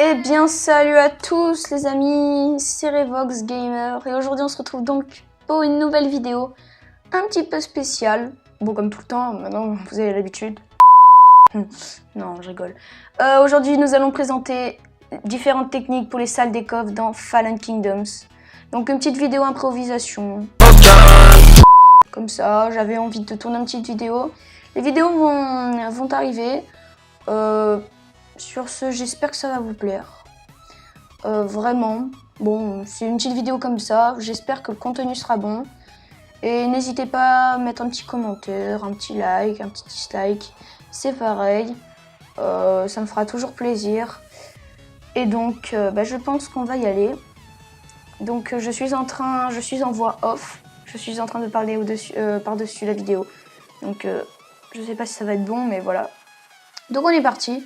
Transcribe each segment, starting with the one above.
Eh bien salut à tous les amis, c'est Revox Gamer et aujourd'hui on se retrouve donc pour une nouvelle vidéo un petit peu spéciale. Bon comme tout le temps, maintenant vous avez l'habitude. Non je rigole. Aujourd'hui nous allons présenter différentes techniques pour les salles des coffres dans Fallen Kingdoms. Donc une petite vidéo improvisation. Comme ça, j'avais envie de tourner une petite vidéo. Les vidéos vont arriver. Sur ce, j'espère que ça va vous plaire. Vraiment. Bon, c'est une petite vidéo comme ça. J'espère que le contenu sera bon. Et n'hésitez pas à mettre un petit commentaire, un petit like, un petit dislike. C'est pareil. Ça me fera toujours plaisir. Et donc, je pense qu'on va y aller. Donc, je suis en voix off. Je suis en train de parler par-dessus la vidéo. Donc, je sais pas si ça va être bon, mais voilà. Donc, on est parti.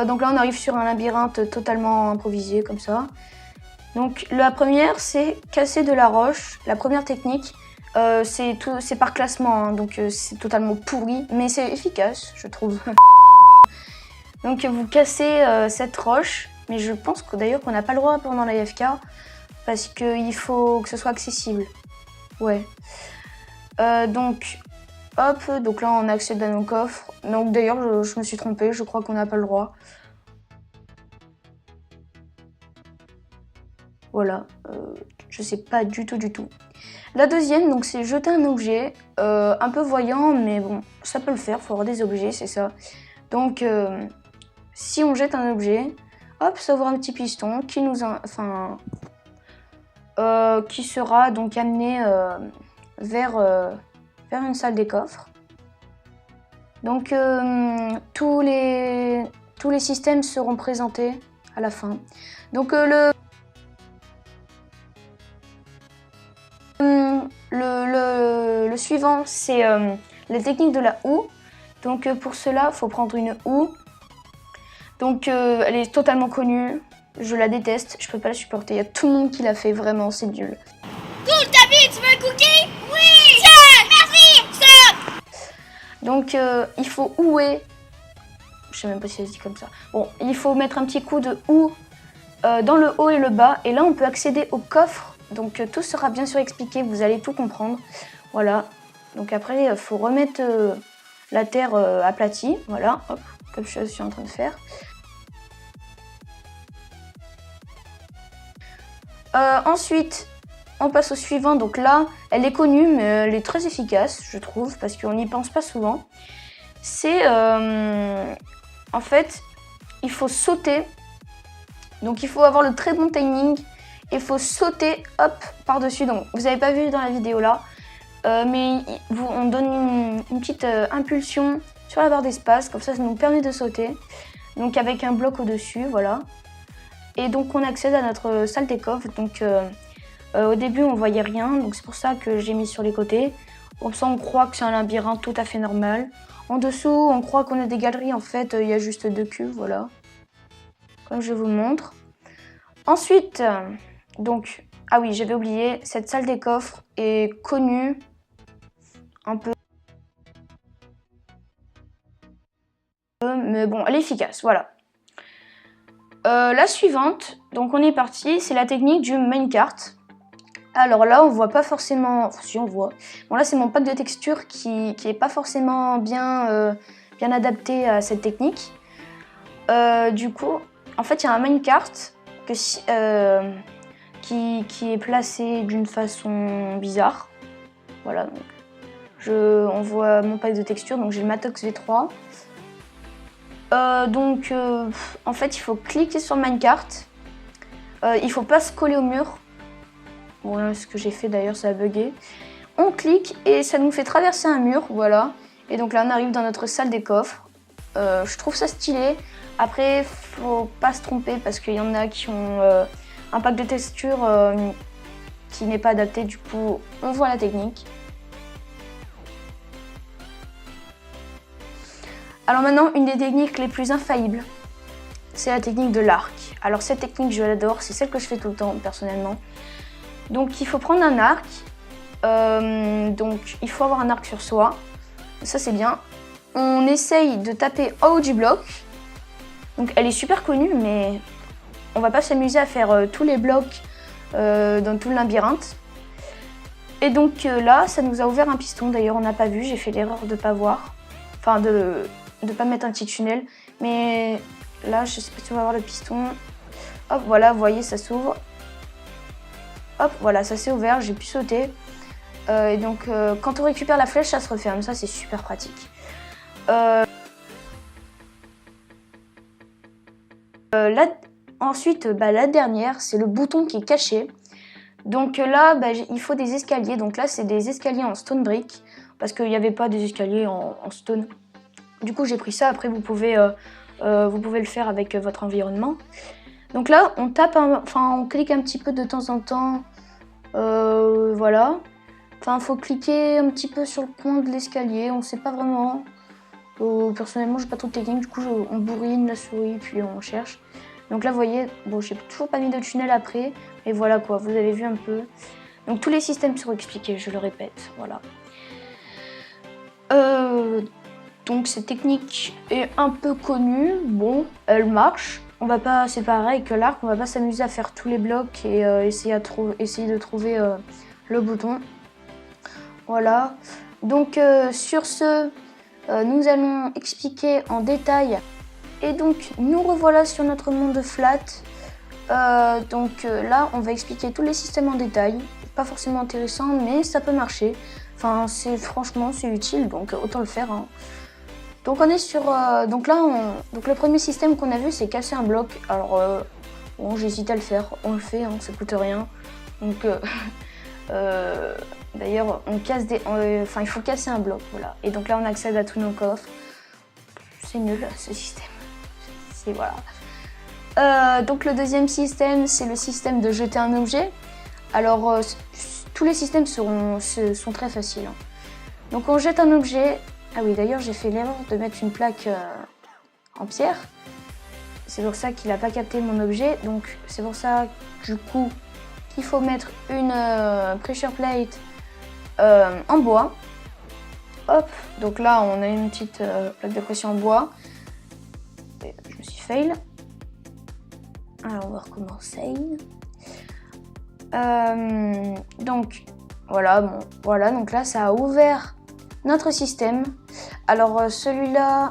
Donc là, on arrive sur un labyrinthe totalement improvisé, comme ça. Donc, la première, c'est casser de la roche. La première technique, c'est par classement, hein, donc c'est totalement pourri, mais c'est efficace, je trouve. Donc, vous cassez cette roche, mais je pense que d'ailleurs qu'on n'a pas le droit pendant la FK, parce qu'il faut que ce soit accessible. Ouais. Donc là on accède à nos coffres. Donc d'ailleurs je me suis trompée, je crois qu'on n'a pas le droit. Voilà, je sais pas du tout. La deuxième, donc c'est jeter un objet, un peu voyant, mais bon, ça peut le faire, faut avoir des objets, c'est ça. Donc si on jette un objet, hop, ça ouvre un petit piston qui qui sera donc amené vers une salle des coffres. Donc tous les systèmes seront présentés à la fin. Donc le suivant, c'est la technique de la houe. Donc pour cela, il faut prendre une houe. Donc elle est totalement connue. Je la déteste, je peux pas la supporter. Il y a tout le monde qui l'a fait, vraiment, c'est nul. Cool, David, tu veux un cookie? Oui! Tiens! Merci! Stop! Donc il faut houer. Je sais même pas si ça se dit comme ça. Bon, il faut mettre un petit coup de houe dans le haut et le bas. Et là, on peut accéder au coffre. Donc tout sera bien sûr expliqué, vous allez tout comprendre. Voilà. Donc après, il faut remettre la terre aplatie. Voilà, hop, comme je suis en train de faire. Ensuite, on passe au suivant. Donc là, elle est connue, mais elle est très efficace, je trouve, parce qu'on n'y pense pas souvent. C'est, en fait, il faut sauter. Donc il faut avoir le très bon timing. Il faut sauter, hop, par-dessus. Donc vous n'avez pas vu dans la vidéo là, mais on donne une petite impulsion sur la barre d'espace. Comme ça nous permet de sauter. Donc avec un bloc au-dessus, voilà. Et donc on accède à notre salle des coffres. Donc au début on voyait rien, donc c'est pour ça que j'ai mis sur les côtés. Comme ça on croit que c'est un labyrinthe tout à fait normal. En dessous on croit qu'on a des galeries, en fait il y a juste 2 cubes, voilà. Comme je vous montre. Ensuite, donc, ah oui j'avais oublié, cette salle des coffres est connue un peu. Mais bon elle est efficace, voilà. La suivante, donc on est parti, c'est la technique du minecart. Alors là, on voit pas forcément... Enfin, si, on voit. Bon, là, c'est mon pack de texture qui est pas forcément bien adapté à cette technique. Du coup, en fait, il y a un minecart qui est placé d'une façon bizarre. Voilà, donc on voit mon pack de texture, donc j'ai le Matox V3. En fait, il faut cliquer sur le minecart. Il faut pas se coller au mur. Bon, là, ce que j'ai fait d'ailleurs, ça a bugué. On clique et ça nous fait traverser un mur, voilà. Et donc là, on arrive dans notre salle des coffres. Je trouve ça stylé. Après, faut pas se tromper parce qu'il y en a qui ont un pack de texture qui n'est pas adapté. Du coup, on voit la technique. Alors maintenant, une des techniques les plus infaillibles, c'est la technique de l'arc. Alors cette technique, je l'adore, c'est celle que je fais tout le temps, personnellement. Donc il faut prendre un arc, donc il faut avoir un arc sur soi, ça c'est bien. on essaye de taper en haut du bloc. Donc elle est super connue, mais on va pas s'amuser à faire tous les blocs dans tout le labyrinthe. Et donc là, ça nous a ouvert un piston. D'ailleurs, on n'a pas vu, j'ai fait l'erreur de pas voir. Enfin, de pas mettre un petit tunnel. Mais là, je sais pas si on va voir le piston. Hop, voilà, vous voyez, ça s'ouvre. Hop, voilà, ça s'est ouvert, j'ai pu sauter. Et donc, quand on récupère la flèche, ça se referme. Ça, c'est super pratique. Là, ensuite, la dernière, c'est le bouton qui est caché. Donc là, il faut des escaliers. Donc là, c'est des escaliers en stone brick. Parce qu'il n'y avait pas des escaliers en stone. Du coup, j'ai pris ça. Après, vous pouvez le faire avec votre environnement. Donc là, on tape, on clique un petit peu de temps en temps. Voilà. Enfin, faut cliquer un petit peu sur le coin de l'escalier. On sait pas vraiment. Personnellement, j'ai pas trop de technique. Du coup, on bourrine la souris puis on cherche. Donc là, vous voyez, bon, j'ai toujours pas mis de tunnel après. Mais voilà quoi, vous avez vu un peu. Donc tous les systèmes seront expliqués, je le répète. Voilà. Donc cette technique est un peu connue. Bon, elle marche. On va pas, c'est pareil que l'arc, on va pas s'amuser à faire tous les blocs et essayer de trouver le bouton. Voilà. Donc sur ce, nous allons expliquer en détail. Et donc nous revoilà sur notre monde flat. Là, on va expliquer tous les systèmes en détail. Pas forcément intéressant, mais ça peut marcher. Enfin, franchement, c'est utile, donc autant le faire. Hein. Donc on est sur... donc le premier système qu'on a vu, c'est casser un bloc. Alors, bon, j'hésite à le faire. On le fait, hein, ça coûte rien. Donc, d'ailleurs, on casse des... il faut casser un bloc, voilà. Et donc là, on accède à tous nos coffres. C'est nul, ce système. C'est voilà. Donc le deuxième système, c'est le système de jeter un objet. Alors, tous les systèmes sont très faciles. Hein. Donc on jette un objet. Ah oui, d'ailleurs, j'ai fait l'erreur de mettre une plaque en pierre. C'est pour ça qu'il n'a pas capté mon objet. Donc c'est pour ça, du coup, qu'il faut mettre une pressure plate en bois. Hop, donc là, on a une petite plaque de pression en bois. Et je me suis fail. Alors, on va recommencer. Donc, voilà, bon, voilà, donc là, ça a ouvert notre système. Alors, celui-là,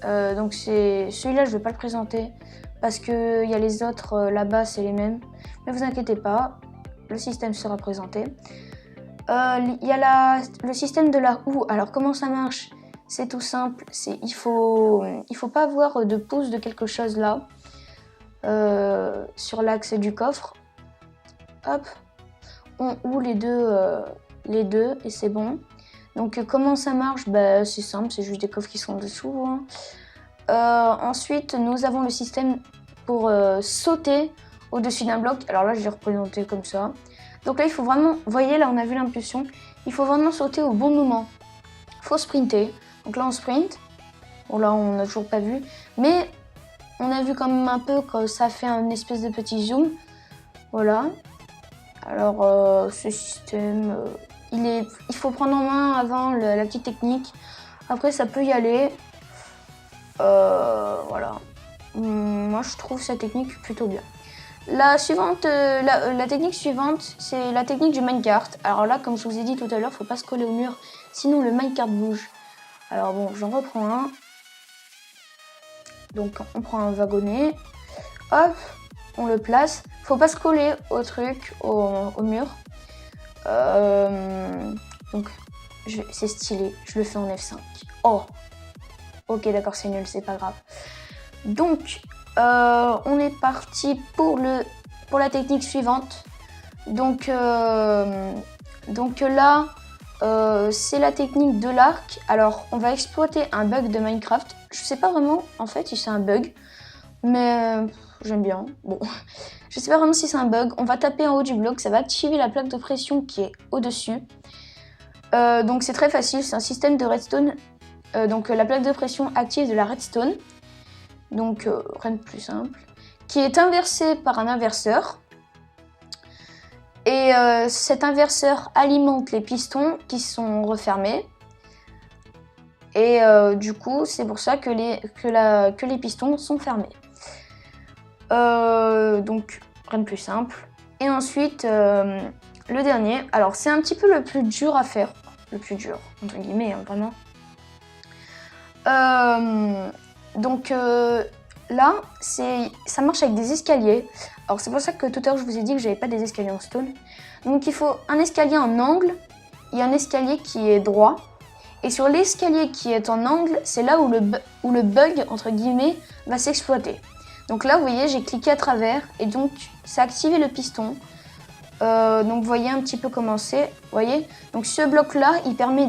celui-là, je ne vais pas le présenter parce qu'il y a les autres là-bas, c'est les mêmes. Mais vous inquiétez pas, le système sera présenté. Il y a le système de la houe. Alors, comment ça marche? C'est tout simple, il faut pas avoir de pouce de quelque chose là. Sur l'axe du coffre, hop, on houe les deux et c'est bon. Donc comment ça marche? C'est simple, c'est juste des coffres qui sont dessous. Hein. Ensuite, nous avons le système pour sauter au-dessus d'un bloc. Alors là, je vais représenter comme ça. Donc là, il faut vraiment, vous voyez, là, on a vu l'impulsion. Il faut vraiment sauter au bon moment. Il faut sprinter. Donc là, on sprint. Bon, là, on n'a toujours pas vu. Mais on a vu quand même un peu que ça fait un espèce de petit zoom. Voilà. Alors, ce système, il faut prendre en main avant la petite technique. Après, ça peut y aller. Voilà. Moi, je trouve cette technique plutôt bien. La technique suivante, c'est la technique du minecart. Alors là, comme je vous ai dit tout à l'heure, il ne faut pas se coller au mur, sinon le minecart bouge. Alors bon, j'en reprends un. Donc on prend un wagonnet, hop, on le place. Faut pas se coller au truc, au mur. Donc c'est stylé, je le fais en F5. Oh, ok d'accord, c'est nul, c'est pas grave. Donc on est parti pour la technique suivante. Donc là, c'est la technique de l'arc. Alors on va exploiter un bug de Minecraft. Je sais pas vraiment en fait si c'est un bug, mais j'aime bien. Bon, je sais pas vraiment si c'est un bug. On va taper en haut du bloc, ça va activer la plaque de pression qui est au-dessus. Donc c'est très facile, c'est un système de redstone. Donc la plaque de pression active de la redstone. Donc rien de plus simple. Qui est inversée par un inverseur. Et cet inverseur alimente les pistons qui sont refermés. Et du coup, c'est pour ça que les pistons sont fermés. Donc, rien de plus simple. Et ensuite, le dernier. Alors, c'est un petit peu le plus dur à faire. Le plus dur, entre guillemets, hein, vraiment. Donc, là, ça marche avec des escaliers. Alors, c'est pour ça que tout à l'heure, je vous ai dit que j'avais pas des escaliers en stone. Donc, il faut un escalier en angle et un escalier qui est droit. Et sur l'escalier qui est en angle, c'est là où le bug, entre guillemets, va s'exploiter. Donc là, vous voyez, j'ai cliqué à travers et donc ça a activé le piston. Donc vous voyez un petit peu comment c'est. Vous voyez, donc ce bloc-là, il permet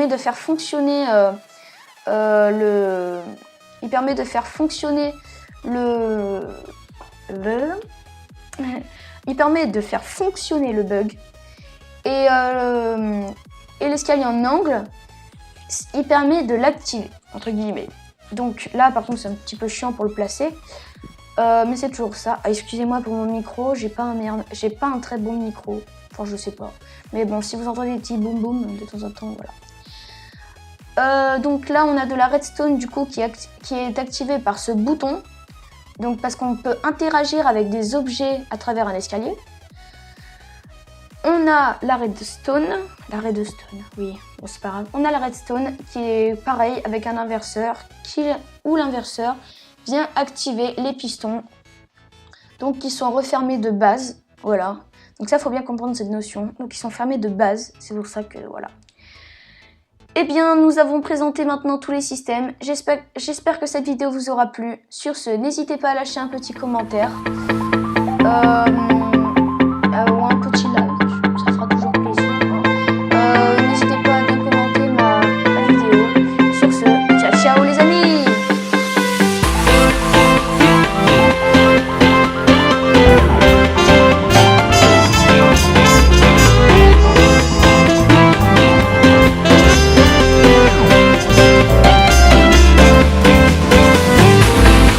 de faire fonctionner il permet de faire fonctionner il permet de faire fonctionner le bug. Et l'escalier en angle, il permet de l'activer, entre guillemets. Donc là, par contre, c'est un petit peu chiant pour le placer. Mais c'est toujours ça. Ah, excusez-moi pour mon micro, j'ai pas un très bon micro. Enfin, je sais pas. Mais bon, si vous entendez des petits boum boum de temps en temps, voilà. Donc là, on a de la redstone, du coup, qui est activée par ce bouton. Donc parce qu'on peut interagir avec des objets à travers un escalier. On a la redstone, oui, bon, c'est pas grave. On a la redstone qui est pareil avec un inverseur où l'inverseur vient activer les pistons, donc qui sont refermés de base, voilà. Donc ça, faut bien comprendre cette notion. Donc ils sont fermés de base, c'est pour ça que voilà. Eh bien, nous avons présenté maintenant tous les systèmes. J'espère que cette vidéo vous aura plu. Sur ce, n'hésitez pas à lâcher un petit commentaire.